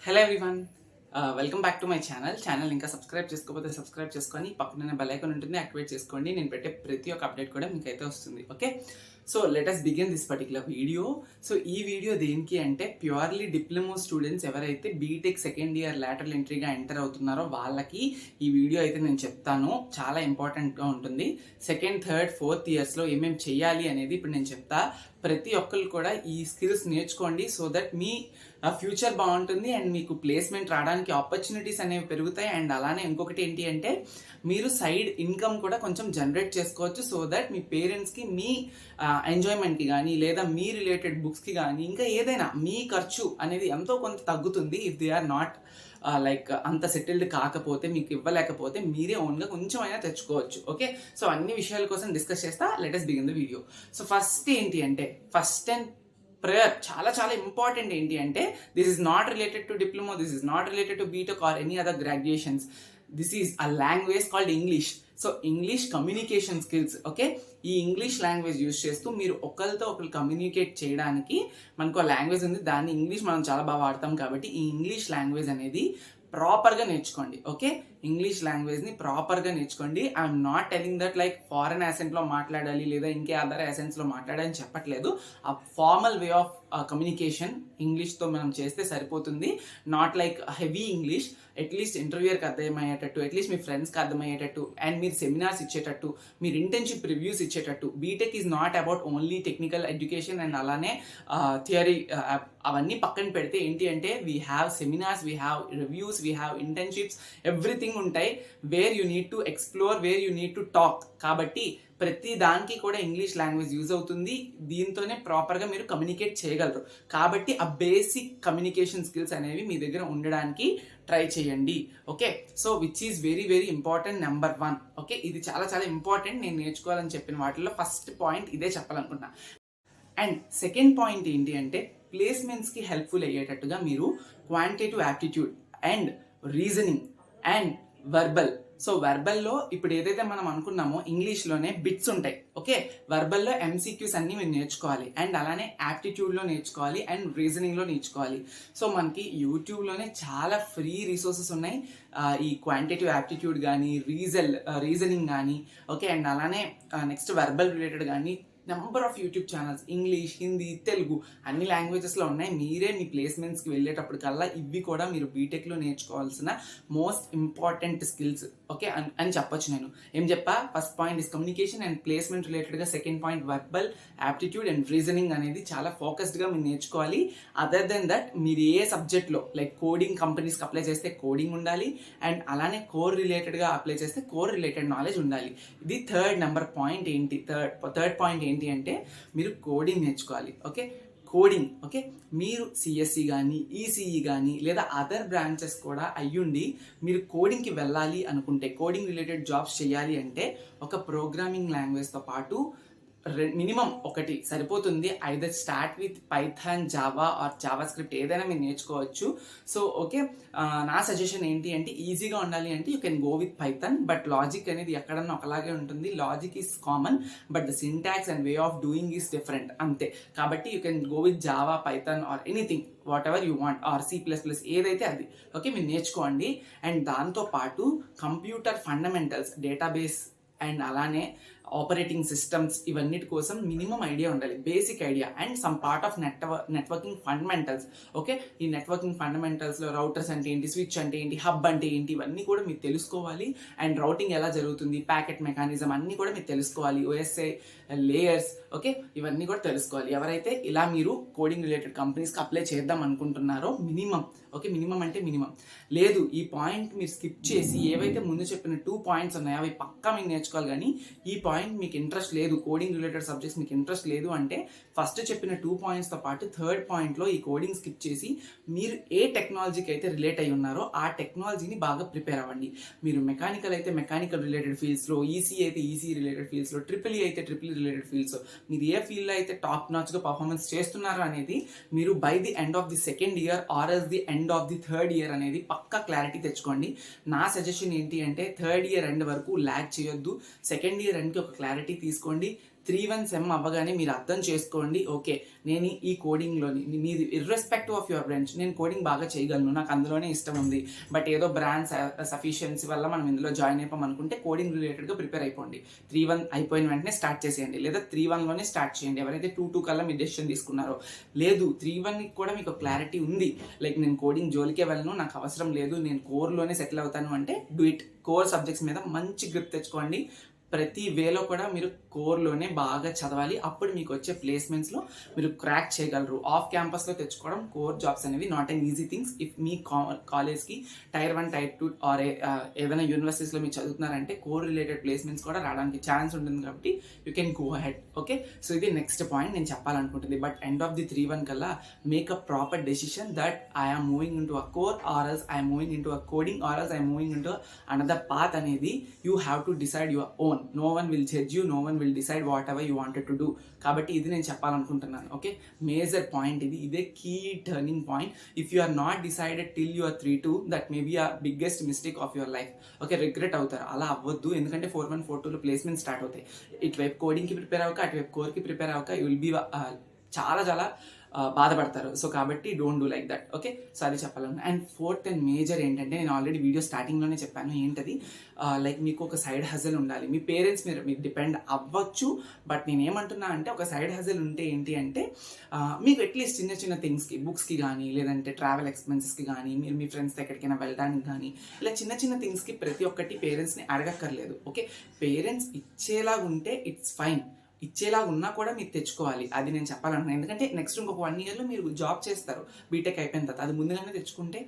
Hello everyone, welcome back to my channel ఇంకా subscribe చేసుకోకపోతే subscribe చేసుకొని పక్కన బెల్ ఐకాన్ ఉంటుంది, యాక్టివేట్ చేసుకోండి. నేను పెట్టే ప్రతి ఒక్క అప్డేట్ కూడా మీకు అయితే వస్తుంది. Okay, so let us begin this particular video. So ఈ వీడియో దేనికి అంటే ప్యూర్లీ డిప్లొమా స్టూడెంట్స్ ఎవరైతే బీటెక్ సెకండ్ ఇయర్ లాటరల్ ఎంట్రీగా ఎంటర్ అవుతున్నారో వాళ్ళకి ఈ వీడియో అయితే నేను చెప్తాను. చాలా ఇంపార్టెంట్గా ఉంటుంది. సెకండ్, థర్డ్, ఫోర్త్ ఇయర్స్లో ఏమేమి చేయాలి అనేది ఇప్పుడు నేను చెప్తా. ప్రతి ఒక్కరు కూడా ఈ స్కిల్స్ నేర్చుకోండి, సో దట్ మీ ఫ్యూచర్ బాగుంటుంది అండ్ మీకు ప్లేస్మెంట్ రావడానికి ఆపర్చునిటీస్ అనేవి పెరుగుతాయి. అండ్ అలానే ఇంకొకటి ఏంటి అంటే మీరు సైడ్ ఇన్కమ్ కూడా కొంచెం జనరేట్ చేసుకోవచ్చు, సో దట్ మీ పేరెంట్స్కి మీ ఎంజాయ్మెంట్కి కానీ లేదా మీ రిలేటెడ్ బుక్స్కి కానీ ఇంకా ఏదైనా మీ ఖర్చు అనేది ఎంతో కొంత తగ్గుతుంది. If they are not like అంత సెటిల్డ్ కాకపోతే, మీకు ఇవ్వలేకపోతే మీరే ఓన్గా కొంచెం అయినా తెచ్చుకోవచ్చు. ఓకే, సో అన్ని విషయాల కోసం డిస్కస్ చేస్తా. Let us begin the video. So first ఏంటి అంటే ఫస్ట్ అండ్ ప్రేయర్ చాలా చాలా ఇంపార్టెంట్. ఏంటి అంటే this is not related to diploma, this is not related to BTech or any other graduations. This is a language called English. So English communication skills. Okay, ఈ English language use చేస్తూ మీరు ఒకరితో ఒకరు communicate చేయడానికి మనకు language ఉంది. దాన్ని English మనం చాలా బాగా వాడతాం కాబట్టి ఈ ఇంగ్లీష్ లాంగ్వేజ్ అనేది ప్రాపర్గా నేర్చుకోండి. ఓకే, ఇంగ్లీష్ లాంగ్వేజ్ని ప్రాపర్గా నేర్చుకోండి. I'm not telling that like foreign యాసెంట్లో మాట్లాడాలి లేదా ఇంకే అదర్ యాసెంట్స్లో మాట్లాడాలని చెప్పట్లేదు. ఆ ఫార్మల్ వే ఆఫ్ కమ్యూనికేషన్ ఇంగ్లీష్తో మనం చేస్తే సరిపోతుంది. Not like heavy English, at least ఇంటర్వ్యూయర్కి అర్థమయ్యేటట్టు, అట్లీస్ట్ మీ ఫ్రెండ్స్కి అర్థమయ్యేటట్టు, అండ్ మీరు సెమినార్స్ ఇచ్చేటట్టు, మీరు ఇంటర్న్షిప్ రివ్యూస్ ఇచ్చేటట్టు. BTech is not about only technical education and అలానే థియరీ అవన్నీ పక్కన పెడితే ఏంటి అంటే we have seminars, we have reviews, we have internships, everything ఉంటాయి where you need to explore, where you need to talk. కాబట్టి ప్రతి దానికి కూడా ఇంగ్లీష్ లాంగ్వేజ్ యూజ్ అవుతుంది. దీంతోనే ప్రాపర్గా మీరు కమ్యూనికేట్ చేయగలరు. కాబట్టి ఆ బేసిక్ కమ్యూనికేషన్ స్కిల్స్ అనేవి మీ దగ్గర ఉండడానికి ట్రై చేయండి. Okay, so which is very very important, number 1. Okay, ఇది చాలా చాలా ఇంపార్టెంట్. నేను నేర్చుకోవాలని చెప్పిన వాటిలో ఫస్ట్ పాయింట్ ఇదే చెప్పాలనుకున్నా. అండ్ సెకండ్ పాయింట్ ఏంటి అంటే ప్లేస్మెంట్స్కి హెల్ప్ఫుల్ అయ్యేటట్టుగా మీరు quantitative aptitude and reasoning and verbal. So వెర్బల్లో ఇప్పుడు ఏదైతే మనం అనుకున్నామో ఇంగ్లీష్లోనే బిట్స్ ఉంటాయి. ఓకే, వెర్బల్లో ఎంసీక్యూస్ అన్నీ మీరు నేర్చుకోవాలి అండ్ అలానే యాప్టిట్యూడ్లో నేర్చుకోవాలి అండ్ రీజనింగ్లో నేర్చుకోవాలి. సో మనకి యూట్యూబ్లోనే చాలా ఫ్రీ రిసోర్సెస్ ఉన్నాయి. ఈ క్వాంటిటేటివ్ యాప్టిట్యూడ్ కానీ రీజనింగ్ కానీ, ఓకే, అండ్ అలానే నెక్స్ట్ వెర్బల్ రిలేటెడ్ కానీ number of YouTube channels English, Hindi, Telugu అన్ని లాంగ్వేజెస్లో ఉన్నాయి. మీరే మీ ప్లేస్మెంట్స్కి వెళ్ళేటప్పటికల్లా ఇవి కూడా మీరు బీటెక్లో నేర్చుకోవాల్సిన మోస్ట్ ఇంపార్టెంట్ స్కిల్స్. ఓకే అని చెప్పొచ్చు. నేను ఏం చెప్పా, first point is communication and placement రిలేటెడ్గా, second point verbal, aptitude and reasoning అనేది చాలా ఫోకస్డ్గా మీరు నేర్చుకోవాలి. అదర్ దెన్ దట్ మీరు ఏ సబ్జెక్ట్లో లైక్ కోడింగ్ కంపెనీస్కి అప్లై చేస్తే కోడింగ్ ఉండాలి అండ్ అలానే కోర్ రిలేటెడ్గా అప్లై చేస్తే కోర్ రిలేటెడ్ నాలెడ్జ్ ఉండాలి. ఇది థర్డ్ పాయింట్ ఏంటి, థర్డ్ పాయింట్ ఏంటి అంటే మీరు కోడింగ్ నేర్చుకోవాలి. Okay, coding. ఓకే, మీరు సిఎస్సి కానీ ఈసీఈ కానీ లేదా అదర్ బ్రాంచెస్ కూడా అయ్యుండి మీరు కోడింగ్కి వెళ్ళాలి అనుకుంటే, కోడింగ్ రిలేటెడ్ జాబ్స్ చేయాలి అంటే ఒక ప్రోగ్రామింగ్ లాంగ్వేజ్తో పాటు మినిమం ఒకటి సరిపోతుంది. Either start with Python, Java or JavaScript ఏదైనా మీరు నేర్చుకోవచ్చు. సో ఓకే, నా సజెషన్ ఏంటి అంటే ఈజీగా ఉండాలి అంటే you can go with Python, but logic అనేది ఎక్కడన్నా ఒకలాగే ఉంటుంది. Logic is common but the syntax and way of doing is different, అంతే. కాబట్టి you can go with Java, Python or anything whatever you want, or C++, ఏదైతే అది. Okay, మీరు నేర్చుకోండి. అండ్ దాంతోపాటు కంప్యూటర్ ఫండమెంటల్స్, డేటాబేస్ అండ్ అలానే operating systems ఇవన్నిటి కోసం మినిమం ఐడియా ఉండాలి, basic idea and some part of networking fundamentals. Okay, ఈ నెట్వర్కింగ్ ఫండమెంటల్స్లో రౌటర్స్ అంటే ఏంటి, స్విచ్ అంటే ఏంటి, హబ్ అంటే ఏంటి, ఇవన్నీ కూడా మీరు తెలుసుకోవాలి. అండ్ రౌటింగ్ ఎలా జరుగుతుంది, ప్యాకెట్ మెకానిజం అన్నీ కూడా మీరు తెలుసుకోవాలి. OSI లేయర్స్, ఓకే, ఇవన్నీ కూడా తెలుసుకోవాలి. ఎవరైతే ఇలా మీరు కోడింగ్ రిలేటెడ్ కంపెనీస్కి అప్లై చేద్దాం అనుకుంటున్నారో మినిమం, ఓకే, మినిమం అంటే మినిమం. లేదు ఈ పాయింట్ మీరు స్కిప్ చేసి ఏవైతే ముందు చెప్పిన 2 పాయింట్స్ ఉన్నాయో అవి పక్కా మీరు నేర్చుకోవాలి. కానీ ఈ పాయింట్ మీకు ఇంట్రెస్ట్ లేదు, కోడింగ్ రిలేటెడ్ సబ్జెక్ట్స్ మీకు ఇంట్రెస్ట్ లేదు అంటే ఫస్ట్ చెప్పిన 2 పాయింట్స్తో పాటు థర్డ్ పాయింట్లో ఈ కోడింగ్ స్కిప్ చేసి మీరు ఏ టెక్నాలజీకి అయితే రిలేట్ అయి ఉన్నారో ఆ టెక్నాలజీని బాగా ప్రిపేర్ అవ్వండి. మీరు మెకానికల్ అయితే మెకానికల్ రిలేటెడ్ ఫీల్డ్స్లో, ఈసీ అయితే ఈసీ రిలేటెడ్ ఫీల్డ్స్లో, ట్రిపుల్ అయితే ట్రిపుల్ రిలేటెడ్ ఫీల్డ్స్, మీరు ఏ ఫీల్డ్లో అయితే టాప్ నాచ్గా పర్ఫార్మెన్స్ చేస్తున్నారో అనేది మీరు by the end of the second year or as the end of the third year అనేది పక్కా క్లారిటీ తెచ్చుకోండి. నా సజెషన్ ఏంటి అంటే థర్డ్ ఇయర్ ఎండ్ వరకు ల్యాగ్ చేయొద్దు, సెకండ్ ఇయర్ ఎండ్కి ఒక క్లారిటీ తీసుకోండి. 3-1 సెమ్ అవ్వగానే మీరు అర్థం చేసుకోండి, ఓకే నేను ఈ కోడింగ్లోని మీది ఇర్రెస్పెక్టివ్ ఆఫ్ యువర్ బ్రాంచ్ నేను కోడింగ్ బాగా చేయగలను, నాకు అందులోనే ఇష్టం ఉంది, బట్ ఏదో బ్రాండ్ సఫిషియన్సీ వల్ల మనం ఇందులో జాయిన్ అయిపోం అనుకుంటే కోడింగ్ రిలేటెడ్గా ప్రిపేర్ అయిపోండి. 3-1 అయిపోయిన వెంటనే స్టార్ట్ చేసేయండి, లేదా 3-1లోనే స్టార్ట్ చేయండి. ఎవరైతే 2-2 కల్లా మీ డెసిషన్ తీసుకున్నారో, లేదు 3-1కి కూడా మీకు క్లారిటీ ఉంది, లైక్ నేను కోడింగ్ జోలికే వెళ్ళను, నాకు అవసరం లేదు, నేను కోర్లోనే సెటిల్ అవుతాను అంటే డూ ఇట్. కోర్ సబ్జెక్ట్స్ మీద మంచి గ్రిప్ తెచ్చుకోండి. ప్రతి వేలో కూడా మీరు కోర్లోనే బాగా చదవాలి, అప్పుడు మీకు వచ్చే ప్లేస్మెంట్స్లో మీరు క్రాక్ చేయగలరు. ఆఫ్ క్యాంపస్లో తెచ్చుకోవడం కోర్ జాబ్స్ అనేవి not an easy things. If మీ కాలేజ్కి Tier 1 Tier 2 ఆర్ ఏదైనా యూనివర్సిటీస్లో మీరు చదువుతున్నారంటే కోర్ రిలేటెడ్ ప్లేస్మెంట్స్ కూడా రావడానికి ఛాన్స్ ఉంటుంది, కాబట్టి you can go ahead. Okay, so ఇది నెక్స్ట్ పాయింట్ నేను చెప్పాలనుకుంటుంది. బట్ ఎండ్ ఆఫ్ ది 3-1 కల్లా make a proper decision that I'm moving into a core or else I'm moving into a coding or else I'm moving into another path అనేది you have to decide your own. No one will judge you, no one will decide whatever you wanted to do. కాబట్టి ఇది నేను చెప్పాలనుకుంటున్నాను. Okay, major point ఇది, ఇదే key turning point. If you are not decided till you are 3-2, that may be a biggest mistake of your life. Okay, regret అవుతారు, అలా అవ్వద్దు. ఎందుకంటే 4-1 4-2లో ప్లేస్మెంట్ స్టార్ట్ అవుతాయి. ఇటువైపు కోడింగ్కి ప్రిపేర్ అవ్వక, అటువైపు కోర్కి ప్రిపేర్ అవ్వక యూ విల్ బీ చాలా బాధపడతారు. సో కాబట్టి don't do like that. Okay, so అది చెప్పాలన్నా. అండ్ ఫోర్త్ అండ్ మేజర్ ఏంటంటే, నేను ఆల్రెడీ వీడియో స్టార్టింగ్లోనే చెప్పాను ఏంటది, లైక్ మీకు ఒక సైడ్ హజల్ ఉండాలి. మీ పేరెంట్స్ మీరు డిపెండ్ అవ్వచ్చు, బట్ నేను ఏమంటున్నా అంటే ఒక సైడ్ హజల్ ఉంటే ఏంటి అంటే మీకు అట్లీస్ట్ చిన్న చిన్న థింగ్స్కి, బుక్స్కి కానీ, లేదంటే ట్రావెల్ ఎక్స్పెన్సెస్కి కానీ, మీరు మీ ఫ్రెండ్స్తో ఎక్కడికైనా వెళ్ళడానికి కానీ, ఇలా చిన్న చిన్న థింగ్స్కి ప్రతి ఒక్కటి పేరెంట్స్ని అడగక్కర్లేదు. ఓకే, పేరెంట్స్ ఇచ్చేలాగా ఉంటే ఇట్స్ ఫైన్, ఇచ్చేలాగా ఉన్నా కూడా మీరు తెచ్చుకోవాలి. అది నేను చెప్పాలనుకున్నాను. ఎందుకంటే నెక్స్ట్ ఇంకొక 1 yearలో మీరు జాబ్ చేస్తారు బీటెక్ అయిపోయిన తర్వాత, అది ముందుగానే తెచ్చుకుంటే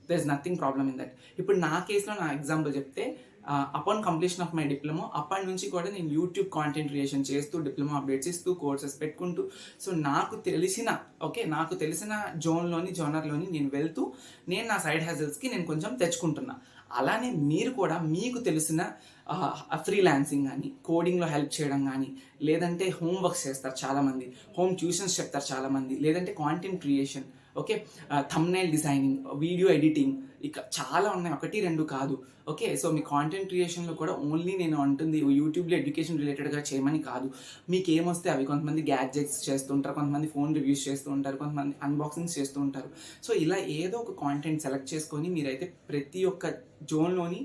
there is nothing problem in that. ఇప్పుడు నా కేసులో నా ఎగ్జాంపుల్ చెప్తే, upon completion of my diploma అప్పటి నుంచి కూడా నేను యూట్యూబ్ కాంటెంట్ క్రియేషన్ చేస్తూ, డిప్లొమా అప్డేట్స్ ఇస్తూ, కోర్సెస్ పెట్టుకుంటూ, సో నాకు తెలిసిన జోనర్లోని నేను వెళ్తూ, నేను నా సైడ్ హజల్స్కి నేను కొంచెం తెచ్చుకుంటున్నా. అలానే మీరు కూడా మీకు తెలిసిన ఫ్రీలాన్సింగ్ కానీ, కోడింగ్లో హెల్ప్ చేయడం కానీ, లేదంటే హోమ్ వర్క్స్ చేస్తారు చాలామంది, హోమ్ ట్యూషన్స్ చెప్తారు చాలామంది, లేదంటే content creation, okay, thumbnail designing, video editing, ఇక చాలా ఉన్నాయి, 1-2 కాదు. ఓకే, సో మీ కాంటెంట్ క్రియేషన్లో కూడా ఓన్లీ నేను అంటుంది యూట్యూబ్లో ఎడ్యుకేషన్ రిలేటెడ్గా చేయమని కాదు. మీకు ఏమొస్తే అవి, కొంతమంది గ్యాడ్జెట్స్ చేస్తూ ఉంటారు, కొంతమంది ఫోన్ రివ్యూస్ చేస్తూ ఉంటారు, కొంతమంది అన్బాక్సింగ్స్ చేస్తూ ఉంటారు. సో ఇలా ఏదో ఒక కాంటెంట్ సెలెక్ట్ చేసుకొని మీరైతే ప్రతి ఒక్క జోన్లోని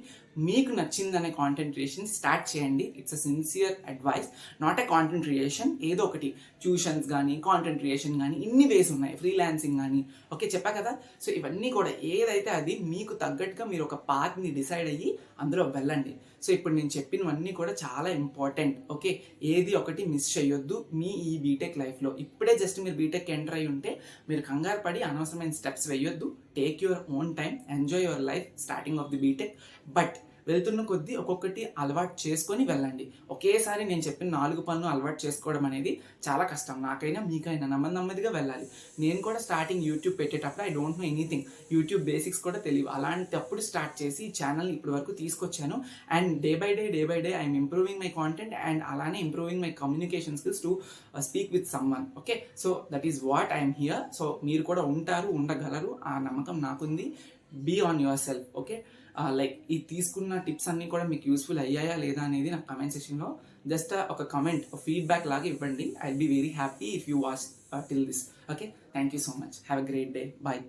మీకు నచ్చిందనే కాంటెంట్ క్రియేషన్ స్టార్ట్ చేయండి. It's a sincere advice, not a content creation. ఏదో ఒకటి ట్యూషన్స్ కానీ, కాంటెంట్ క్రియేషన్ కానీ, ఇన్ని వేస్ ఉన్నాయి, ఫ్రీలాన్సింగ్ కానీ. ఓకే, చెప్పా కదా. సో ఇవన్నీ కూడా ఏదైతే అది మీకు తగ్గట్టుగా మీరు ఒక పాత్ని డిసైడ్ అయ్యి అందులో వెళ్ళండి. సో ఇప్పుడు నేను చెప్పినవన్నీ కూడా చాలా ఇంపార్టెంట్. ఓకే, ఏది ఒకటి మిస్ చేయొద్దు మీ ఈ బీటెక్ లైఫ్లో. ఇప్పుడే జస్ట్ మీరు బీటెక్ ఎంటర్ అయ్యి ఉంటే మీరు కంగారు పడి అనవసరమైన స్టెప్స్ వేయొద్దు. Take your own time, enjoy your life starting of the BTech. But వెళ్తున్న కొద్దీ ఒక్కొక్కటి అలవాటు చేసుకొని వెళ్ళండి. ఒకేసారి నేను చెప్పిన 4 పనులు అలవాటు చేసుకోవడం అనేది చాలా కష్టం, నాకైనా మీకైనా. నెమ్మదిగా వెళ్ళాలి. నేను కూడా స్టార్టింగ్ యూట్యూబ్ పెట్టేటప్పుడు I don't know anything, YouTube basics కూడా తెలియదు. అలాంటప్పుడు స్టార్ట్ చేసి ఈ ఛానల్ని ఇప్పటి వరకు తీసుకొచ్చాను. And day by day I'm improving my content, and అలానే improving my communication skills to speak with someone. Okay, so that is what I'm here. So మీరు కూడా ఉండగలరు, ఆ నమ్మకం నాకుంది. Be on yourself. Okay, like ఈ తీసుకున్న tips అన్నీ కూడా మీకు యూస్ఫుల్ అయ్యాయా లేదా అనేది నాకు కమెంట్ సెక్షన్లో జస్ట్ ఒక కమెంట్, ఫీడ్బ్యాక్ లాగా ఇవ్వండి. I will be very happy if you watch till this. Okay, thank you so much. Have a great day. Bye.